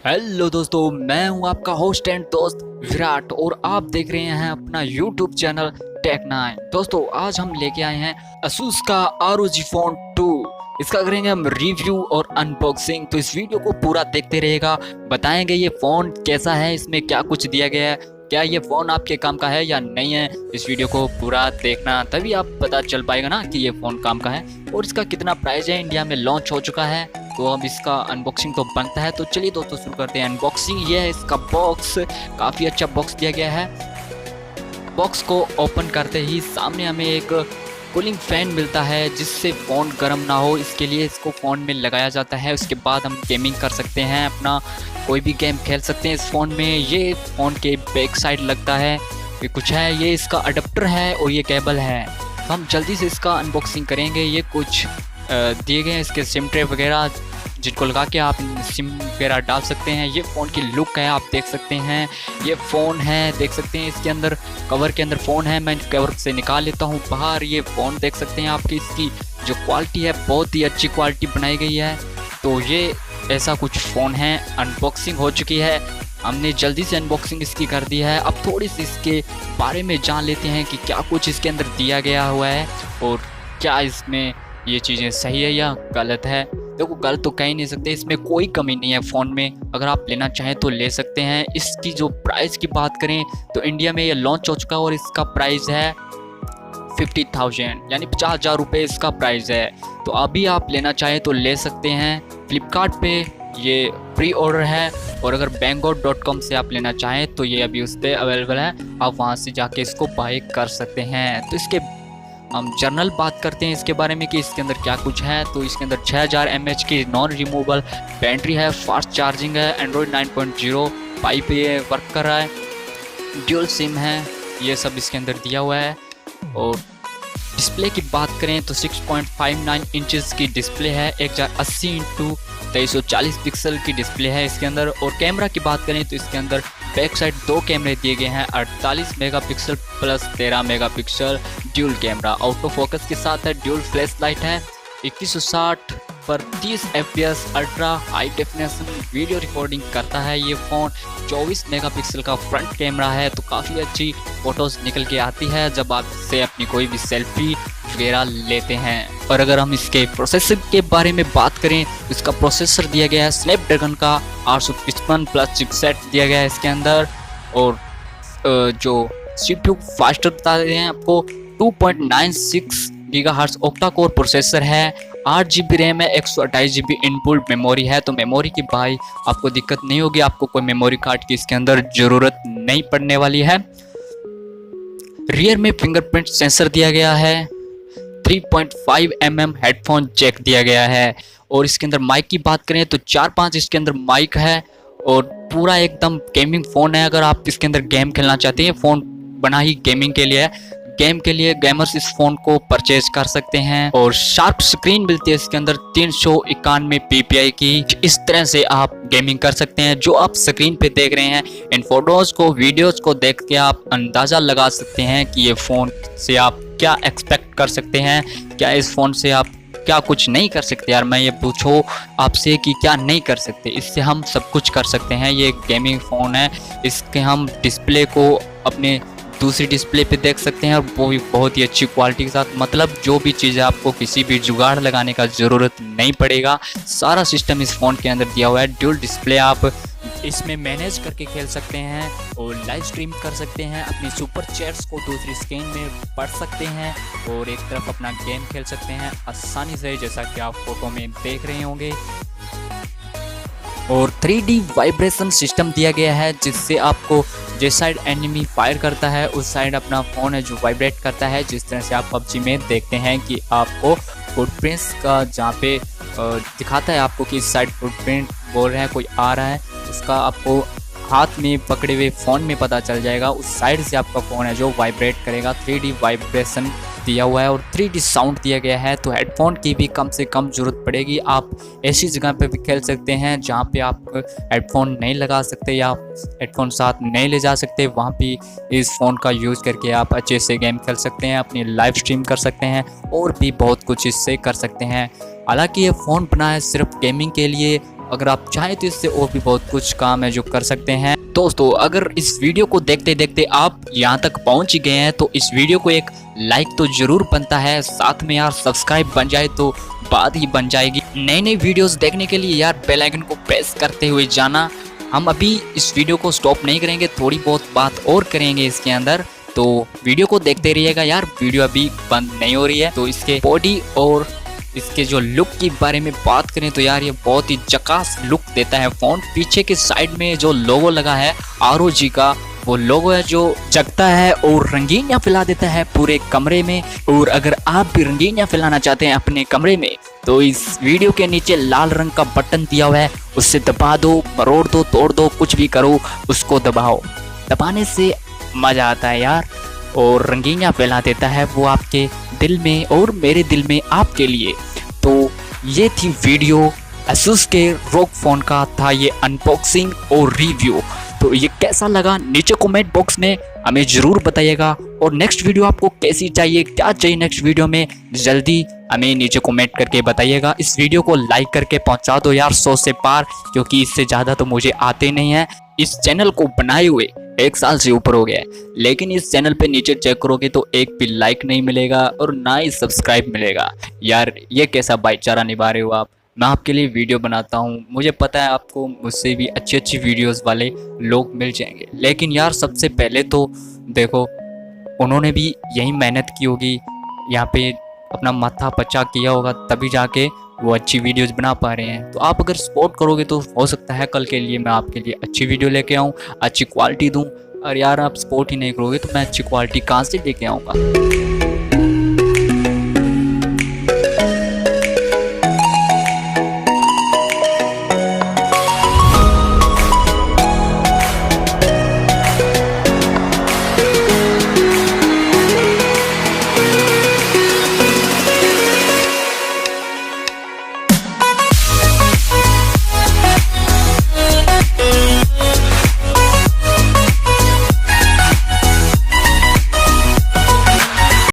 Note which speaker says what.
Speaker 1: Hello दोस्तों, मैं हूं आपका होस्ट एंड दोस्त विराट और आप देख रहे हैं अपना यूट्यूब चैनल टेक9। दोस्तों, आज हम लेके आए हैं asus का ROG फोन 2। इसका करेंगे हम रिव्यू और अनबॉक्सिंग, तो इस वीडियो को पूरा देखते रहिएगा। बताएंगे ये फ़ोन कैसा है, इसमें क्या कुछ दिया गया है, क्या ये फ़ोन आपके काम का है या नहीं है। इस वीडियो को पूरा देखना, तभी आप पता चल पाएगा ना कि ये फ़ोन काम का है और इसका कितना प्राइस है। इंडिया में लॉन्च हो चुका है तो अब इसका अनबॉक्सिंग तो बनता है। तो चलिए दोस्तों शुरू करते हैं अनबॉक्सिंग। ये है इसका बॉक्स, काफ़ी अच्छा बॉक्स दिया गया है। बॉक्स को ओपन करते ही सामने हमें एक कूलिंग फैन मिलता है जिससे फ़ोन गर्म ना हो, इसके लिए इसको फ़ोन में लगाया जाता है। उसके बाद हम गेमिंग कर सकते हैं, अपना कोई भी गेम खेल सकते हैं इस फ़ोन में। ये फ़ोन के बैक साइड लगता है, ये कुछ है, ये इसका अडेप्टर है और ये केबल है। तो हम जल्दी से इसका अनबॉक्सिंग करेंगे। ये कुछ दिए गए हैं इसके सिम ट्रे वगैरह जिनको लगा के आप सिम वगैरह डाल सकते हैं। ये फ़ोन की लुक है, आप देख सकते हैं। ये फ़ोन है, देख सकते हैं इसके अंदर कवर के अंदर फ़ोन है। मैं कवर से निकाल लेता हूँ बाहर। ये फ़ोन देख सकते हैं आपकी, इसकी जो क्वालिटी है बहुत ही अच्छी क्वालिटी बनाई गई है। तो ये ऐसा कुछ फ़ोन है। अनबॉक्सिंग हो चुकी है, हमने जल्दी से अनबॉक्सिंग इसकी कर दी है। अब थोड़ी सी इसके बारे में जान लेते हैं कि क्या कुछ इसके अंदर दिया गया हुआ है और क्या इसमें ये चीज़ें सही है या गलत है। देखो, गलत तो कह ही नहीं सकते, इसमें कोई कमी नहीं है फ़ोन में। अगर आप लेना चाहें तो ले सकते हैं। इसकी जो प्राइस की बात करें तो इंडिया में ये लॉन्च हो चुका है और इसका प्राइस है 50,000 यानी 50,000 रुपये इसका प्राइस है। तो अभी आप लेना चाहें तो ले सकते हैं। फ्लिपकार्ट पे ये प्री ऑर्डर है और अगर banggood.com से आप लेना चाहें तो ये अभी उस पर अवेलेबल है, आप वहाँ से जाके इसको बाय कर सकते हैं। तो इसके हम जनरल बात करते हैं इसके बारे में कि इसके अंदर क्या कुछ है। तो इसके अंदर 6000 mAh की नॉन रिमूवेबल बैटरी है, फास्ट चार्जिंग है, एंड्रॉयड 9.0 पाई पे ये वर्क कर रहा है, ड्यूल सिम है, ये सब इसके अंदर दिया हुआ है। और डिस्प्ले की बात करें तो 6.59 इंचेस की डिस्प्ले है, 1080 × 2340 पिक्सल की डिस्प्ले है इसके अंदर। और कैमरा की बात करें तो इसके अंदर बैक साइड 2 कैमरे दिए गए हैं, 48 megapixel plus 13 megapixel dual camera. Auto focus के साथ है, ड्यूल फ्लैश लाइट है, 2160 पर 30 fps ultra high definition video recording करता है ये फ़ोन। 24 मेगापिक्सल का फ्रंट कैमरा है, तो काफ़ी अच्छी फ़ोटोज़ निकल के आती है जब आप इससे अपनी कोई भी सेल्फी वगैरह लेते हैं। और अगर हम इसके प्रोसेसर के बारे में बात करें तो इसका प्रोसेसर दिया गया है स्नैपड्रैगन का 855 प्लस चिपसेट दिया गया है इसके अंदर। और जो CPU फास्टर बता रहे हैं आपको, 2.96 गीगाहर्ट्ज़ ऑक्टा कोर प्रोसेसर है, 8 GB रैम है, 128 GB इनपुट मेमोरी है। तो मेमोरी की भाई आपको दिक्कत नहीं होगी, आपको कोई मेमोरी कार्ड की इसके अंदर ज़रूरत नहीं पड़ने वाली है। रियर में फिंगरप्रिंट सेंसर दिया गया है, 3.5 mm हेडफोन जैक दिया गया है। और इसके अंदर माइक की बात करें तो 4-5 इसके अंदर माइक है और पूरा एकदम गेमिंग फ़ोन है। अगर आप इसके अंदर गेम खेलना चाहते हैं, फ़ोन बना ही गेमिंग के लिए है, गेम के लिए गेमर्स इस फ़ोन को परचेज कर सकते हैं। और शार्प स्क्रीन मिलती है इसके अंदर 391 ppi की। इस तरह से आप गेमिंग कर सकते हैं। जो आप स्क्रीन पे देख रहे हैं, इन फोटोज़ को वीडियोज़ को देख के आप अंदाज़ा लगा सकते हैं कि ये फ़ोन से आप क्या एक्सपेक्ट कर सकते हैं, क्या इस फ़ोन से आप क्या कुछ नहीं कर सकते। यार मैं ये पूछो आपसे कि क्या नहीं कर सकते, इससे हम सब कुछ कर सकते हैं। ये गेमिंग फ़ोन है, इसके हम डिस्प्ले को अपने दूसरी डिस्प्ले पे देख सकते हैं और वो भी बहुत ही अच्छी क्वालिटी के साथ। मतलब जो भी चीज़ है आपको किसी भी जुगाड़ लगाने का ज़रूरत नहीं पड़ेगा, सारा सिस्टम इस फ़ोन के अंदर दिया हुआ है। ड्यूल डिस्प्ले आप इसमें मैनेज करके खेल सकते हैं और लाइव स्ट्रीम कर सकते हैं, अपनी सुपर चैट्स को दूसरी स्क्रीन में पढ़ सकते हैं और एक तरफ अपना गेम खेल सकते हैं आसानी से, जैसा कि आप फोटो में देख रहे होंगे। और 3D वाइब्रेशन सिस्टम दिया गया है जिससे आपको जिस साइड एनिमी फायर करता है उस साइड अपना फ़ोन है जो वाइब्रेट करता है। जिस तरह से आप PUBG में देखते हैं कि आपको फुटप्रिंट्स का जहाँ पे दिखाता है आपको कि इस साइड फुटप्रिंट बोल रहे हैं कोई आ रहा है, उसका आपको हाथ में पकड़े हुए फ़ोन में पता चल जाएगा, उस साइड से आपका फ़ोन है जो वाइब्रेट करेगा। 3D वाइब्रेशन दिया हुआ है और 3D साउंड दिया गया है। तो हेडफोन की भी कम से कम ज़रूरत पड़ेगी। आप ऐसी जगह पे भी खेल सकते हैं जहाँ पे आप हेडफोन नहीं लगा सकते या हेडफोन साथ नहीं ले जा सकते, वहाँ भी इस फ़ोन का यूज़ करके आप अच्छे से गेम खेल सकते हैं, अपनी लाइव स्ट्रीम कर सकते हैं और भी बहुत कुछ इससे कर सकते हैं। हालांकि ये फ़ोन बना है सिर्फ गेमिंग के लिए अगर आप चाहें तो इससे और भी बहुत कुछ काम है जो कर सकते हैं। दोस्तों अगर इस वीडियो को देखते देखते आप यहाँ तक पहुँच गए हैं तो इस वीडियो को एक लाइक तो जरूर बनता है, साथ में यार सब्सक्राइब बन जाए तो बात ही बन जाएगी। नई नई वीडियोस देखने के लिए यार बेल आइकन को प्रेस करते हुए जाना। हम अभी इस वीडियो को स्टॉप नहीं करेंगे, थोड़ी बहुत बात और करेंगे इसके अंदर, तो वीडियो को देखते रहिएगा यार। वीडियो अभी बंद नहीं हो रही है। तो इसके बॉडी और इसके जो लुक के बारे में बात करें तो यार ये बहुत ही झकास लुक देता है फ़ोन। पीछे के साइड में जो लोगो लगा है ROG का, वो लोगो है जो जगता है और रंगीनियाँ फैला देता है पूरे कमरे में। और अगर आप भी रंगीनियाँ फैलाना चाहते हैं अपने कमरे में तो इस वीडियो के नीचे लाल रंग का बटन दिया हुआ है, उससे दबा दो, मरोड़ दो, तोड़ दो, कुछ भी करो, उसको दबाओ। दबाने से मज़ा आता है यार और रंगीनियाँ फैला देता है वो आपके दिल में और मेरे दिल में आपके लिए। तो ये थी वीडियो asus के ROG फ़ोन का, था ये अनबॉक्सिंग और रिव्यू। तो ये कैसा लगा नीचे कमेंट बॉक्स में हमें ज़रूर बताइएगा। और नेक्स्ट वीडियो आपको कैसी चाहिए, क्या चाहिए नेक्स्ट वीडियो में, जल्दी हमें नीचे कमेंट करके बताइएगा। इस वीडियो को लाइक करके पहुंचा दो यार 100 से पार, क्योंकि इससे ज़्यादा तो मुझे आते नहीं हैं। इस चैनल को बनाए हुए 1 साल से ऊपर हो गया है, लेकिन इस चैनल पे नीचे चेक करोगे तो एक भी लाइक नहीं मिलेगा और ना ही सब्सक्राइब मिलेगा। यार ये कैसा भाईचारा निभा रहे हो आप। मैं आपके लिए वीडियो बनाता हूँ, मुझे पता है आपको मुझसे भी अच्छी अच्छी वीडियोस वाले लोग मिल जाएंगे, लेकिन यार सबसे पहले तो देखो उन्होंने भी यही मेहनत की होगी, यहाँ पे अपना माथा पचा किया होगा, तभी जाके वो अच्छी वीडियोस बना पा रहे हैं। तो आप अगर सपोर्ट करोगे तो हो सकता है कल के लिए मैं आपके लिए अच्छी वीडियो लेके आऊँ, अच्छी क्वालिटी दूँ। और यार आप सपोर्ट ही नहीं करोगे तो मैं अच्छी क्वालिटी कहाँ से लेके आऊँगा।